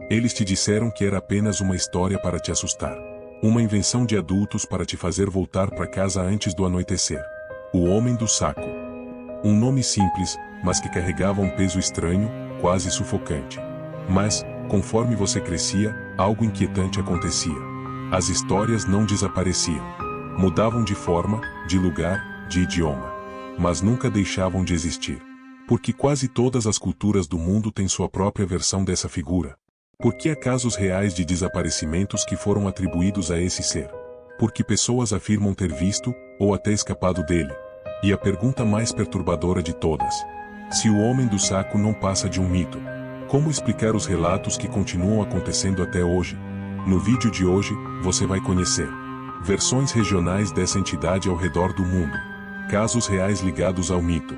Eles te disseram que era apenas uma história para te assustar. Uma invenção de adultos para te fazer voltar para casa antes do anoitecer. O Homem do Saco. Um nome simples, mas que carregava um peso estranho, quase sufocante. Mas, conforme você crescia, algo inquietante acontecia. As histórias não desapareciam. Mudavam de forma, de lugar, de idioma. Mas nunca deixavam de existir. Porque quase todas as culturas do mundo têm sua própria versão dessa figura. Porque há casos reais de desaparecimentos que foram atribuídos a esse ser. Porque pessoas afirmam ter visto, ou até escapado dele. E a pergunta mais perturbadora de todas: se o Homem do Saco não passa de um mito, como explicar os relatos que continuam acontecendo até hoje? No vídeo de hoje, você vai conhecer versões regionais dessa entidade ao redor do mundo, casos reais ligados ao mito,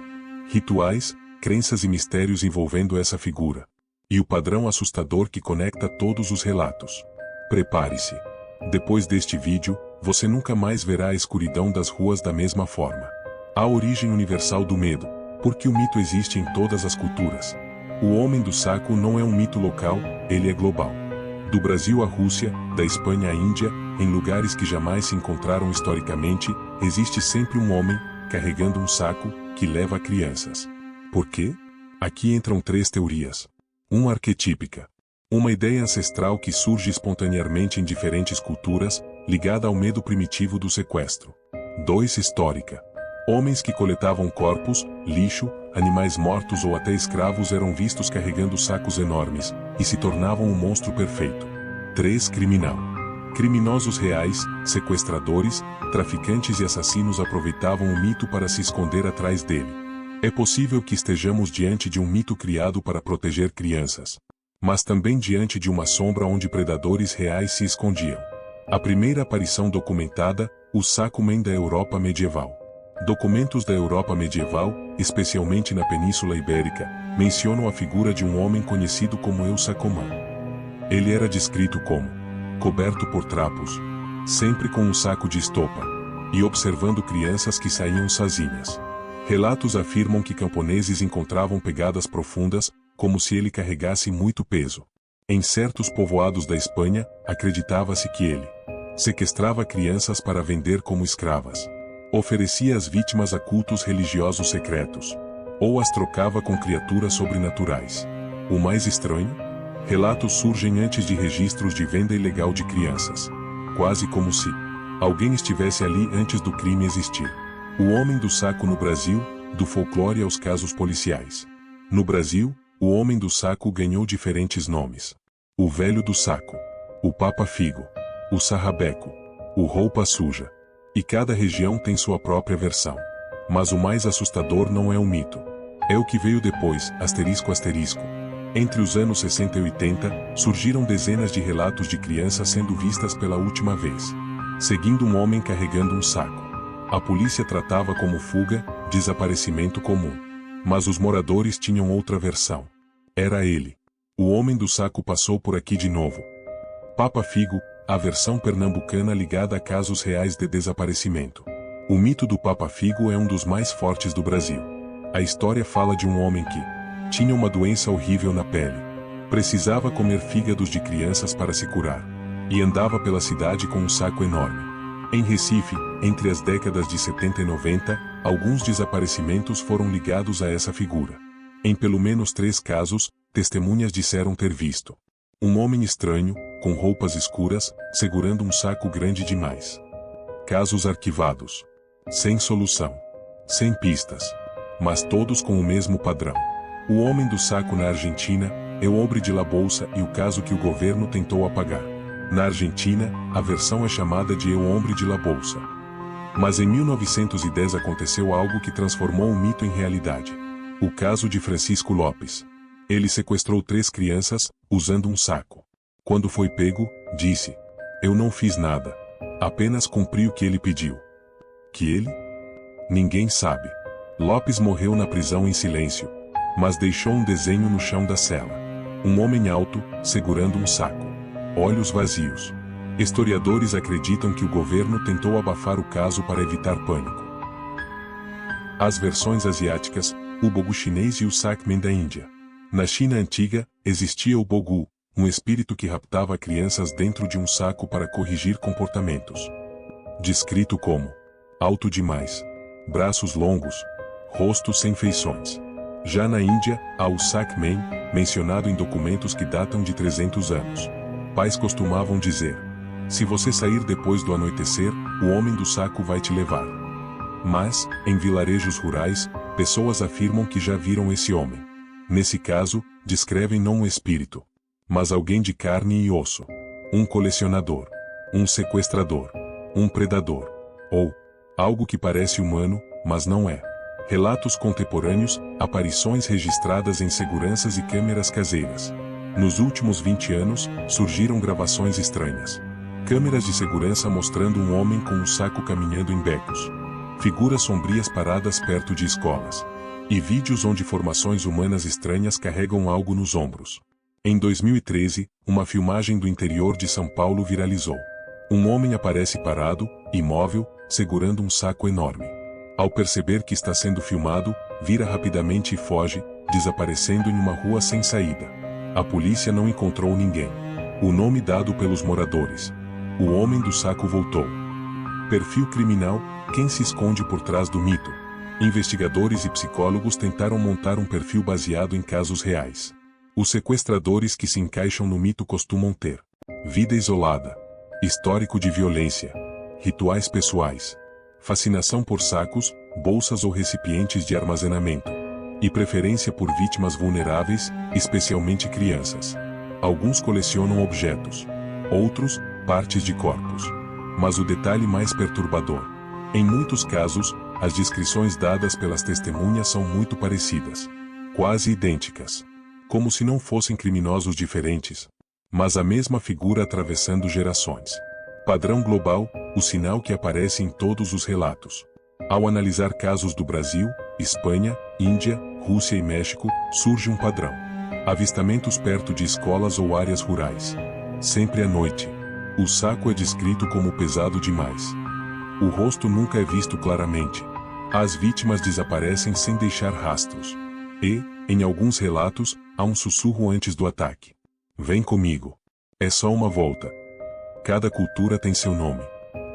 rituais, crenças e mistérios envolvendo essa figura, e o padrão assustador que conecta todos os relatos. Prepare-se. Depois deste vídeo, você nunca mais verá a escuridão das ruas da mesma forma. A origem universal do medo, porque o mito existe em todas as culturas. O Homem do Saco não é um mito local, ele é global. Do Brasil à Rússia, da Espanha à Índia, em lugares que jamais se encontraram historicamente, existe sempre um homem, carregando um saco, que leva crianças. Por quê? Aqui entram 3 teorias. 1 arquetípica. Uma ideia ancestral que surge espontaneamente em diferentes culturas, ligada ao medo primitivo do sequestro. 2 histórica. Homens que coletavam corpos, lixo, animais mortos ou até escravos eram vistos carregando sacos enormes, e se tornavam um monstro perfeito. 3 criminal. Criminosos reais, sequestradores, traficantes e assassinos aproveitavam o mito para se esconder atrás dele. É possível que estejamos diante de um mito criado para proteger crianças, mas também diante de uma sombra onde predadores reais se escondiam. A primeira aparição documentada, o Saco-Man da Europa medieval. Documentos da Europa medieval, especialmente na Península Ibérica, mencionam a figura de um homem conhecido como El Sacoman. Ele era descrito como coberto por trapos, sempre com um saco de estopa, e observando crianças que saíam sozinhas. Relatos afirmam que camponeses encontravam pegadas profundas, como se ele carregasse muito peso. Em certos povoados da Espanha, acreditava-se que ele sequestrava crianças para vender como escravas. Oferecia as vítimas a cultos religiosos secretos, ou as trocava com criaturas sobrenaturais. O mais estranho? Relatos surgem antes de registros de venda ilegal de crianças. Quase como se alguém estivesse ali antes do crime existir. O Homem do Saco no Brasil, do folclore aos casos policiais. No Brasil, o Homem do Saco ganhou diferentes nomes. O Velho do Saco, o Papa Figo, o Sarrabeco, o Roupa Suja. E cada região tem sua própria versão. Mas o mais assustador não é um mito. É o que veio depois, asterisco. Entre os anos 60 e 80, surgiram dezenas de relatos de crianças sendo vistas pela última vez, seguindo um homem carregando um saco. A polícia tratava como fuga, desaparecimento comum. Mas os moradores tinham outra versão. Era ele. O Homem do Saco passou por aqui de novo. Papa Figo, a versão pernambucana ligada a casos reais de desaparecimento. O mito do Papa Figo é um dos mais fortes do Brasil. A história fala de um homem que tinha uma doença horrível na pele. Precisava comer fígados de crianças para se curar. E andava pela cidade com um saco enorme. Em Recife, entre as décadas de 70 e 90, alguns desaparecimentos foram ligados a essa figura. Em pelo menos 3 casos, testemunhas disseram ter visto um homem estranho, com roupas escuras, segurando um saco grande demais. Casos arquivados. Sem solução. Sem pistas. Mas todos com o mesmo padrão. O Homem do Saco na Argentina, El Hombre de la Bolsa e o caso que o governo tentou apagar. Na Argentina, a versão é chamada de El Hombre de la Bolsa. Mas em 1910 aconteceu algo que transformou o mito em realidade. O caso de Francisco Lopes. Ele sequestrou 3 crianças, usando um saco. Quando foi pego, disse: "Eu não fiz nada. Apenas cumpri o que ele pediu." Que ele? Ninguém sabe. Lopes morreu na prisão em silêncio, mas deixou um desenho no chão da cela. Um homem alto, segurando um saco. Olhos vazios. Historiadores acreditam que o governo tentou abafar o caso para evitar pânico. As versões asiáticas, o Bogu chinês e o Sac-Man da Índia. Na China antiga, existia o Bogu, um espírito que raptava crianças dentro de um saco para corrigir comportamentos. Descrito como alto demais, braços longos, rosto sem feições. Já na Índia, há o Sakman, mencionado em documentos que datam de 300 anos. Pais costumavam dizer: se você sair depois do anoitecer, o homem do saco vai te levar. Mas, em vilarejos rurais, pessoas afirmam que já viram esse homem. Nesse caso, descrevem não um espírito, mas alguém de carne e osso. Um colecionador, um sequestrador, um predador, ou algo que parece humano, mas não é. Relatos contemporâneos, aparições registradas em seguranças e câmeras caseiras. Nos últimos 20 anos, surgiram gravações estranhas. Câmeras de segurança mostrando um homem com um saco caminhando em becos. Figuras sombrias paradas perto de escolas. E vídeos onde formações humanas estranhas carregam algo nos ombros. Em 2013, uma filmagem do interior de São Paulo viralizou. Um homem aparece parado, imóvel, segurando um saco enorme. Ao perceber que está sendo filmado, vira rapidamente e foge, desaparecendo em uma rua sem saída. A polícia não encontrou ninguém. O nome dado pelos moradores: o homem do saco voltou. Perfil criminal: quem se esconde por trás do mito? Investigadores e psicólogos tentaram montar um perfil baseado em casos reais. Os sequestradores que se encaixam no mito costumam ter vida isolada, histórico de violência, rituais pessoais, fascinação por sacos, bolsas ou recipientes de armazenamento, e preferência por vítimas vulneráveis, especialmente crianças. Alguns colecionam objetos, outros, partes de corpos. Mas o detalhe mais perturbador: em muitos casos, as descrições dadas pelas testemunhas são muito parecidas, quase idênticas, como se não fossem criminosos diferentes, mas a mesma figura atravessando gerações. Padrão global: o sinal que aparece em todos os relatos. Ao analisar casos do Brasil, Espanha, Índia, Rússia e México, surge um padrão. Avistamentos perto de escolas ou áreas rurais. Sempre à noite. O saco é descrito como pesado demais. O rosto nunca é visto claramente. As vítimas desaparecem sem deixar rastros. E, em alguns relatos, há um sussurro antes do ataque: vem comigo. É só uma volta. Cada cultura tem seu nome.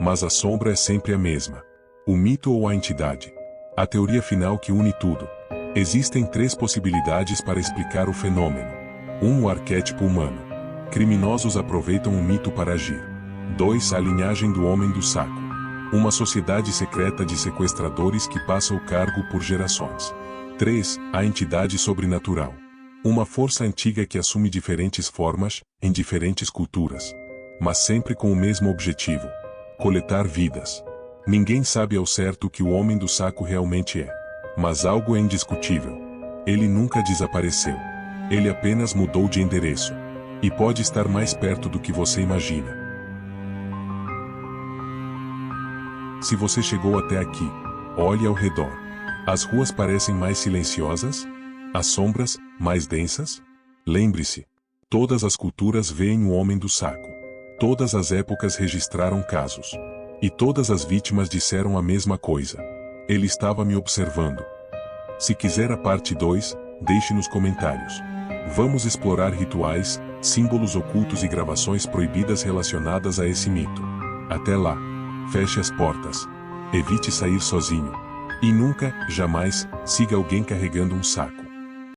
Mas a sombra é sempre a mesma. O mito ou a entidade. A teoria final que une tudo. Existem 3 possibilidades para explicar o fenômeno. 1. O arquétipo humano. Criminosos aproveitam o mito para agir. 2. A linhagem do homem do saco. Uma sociedade secreta de sequestradores que passa o cargo por gerações. 3. A entidade sobrenatural. Uma força antiga que assume diferentes formas, em diferentes culturas, mas sempre com o mesmo objetivo: coletar vidas. Ninguém sabe ao certo o que o homem do saco realmente é. Mas algo é indiscutível: ele nunca desapareceu. Ele apenas mudou de endereço. E pode estar mais perto do que você imagina. Se você chegou até aqui, olhe ao redor. As ruas parecem mais silenciosas? As sombras, mais densas? Lembre-se: todas as culturas veem o homem do saco. Todas as épocas registraram casos. E todas as vítimas disseram a mesma coisa: ele estava me observando. Se quiser a parte 2, deixe nos comentários. Vamos explorar rituais, símbolos ocultos e gravações proibidas relacionadas a esse mito. Até lá, feche as portas. Evite sair sozinho. E nunca, jamais, siga alguém carregando um saco.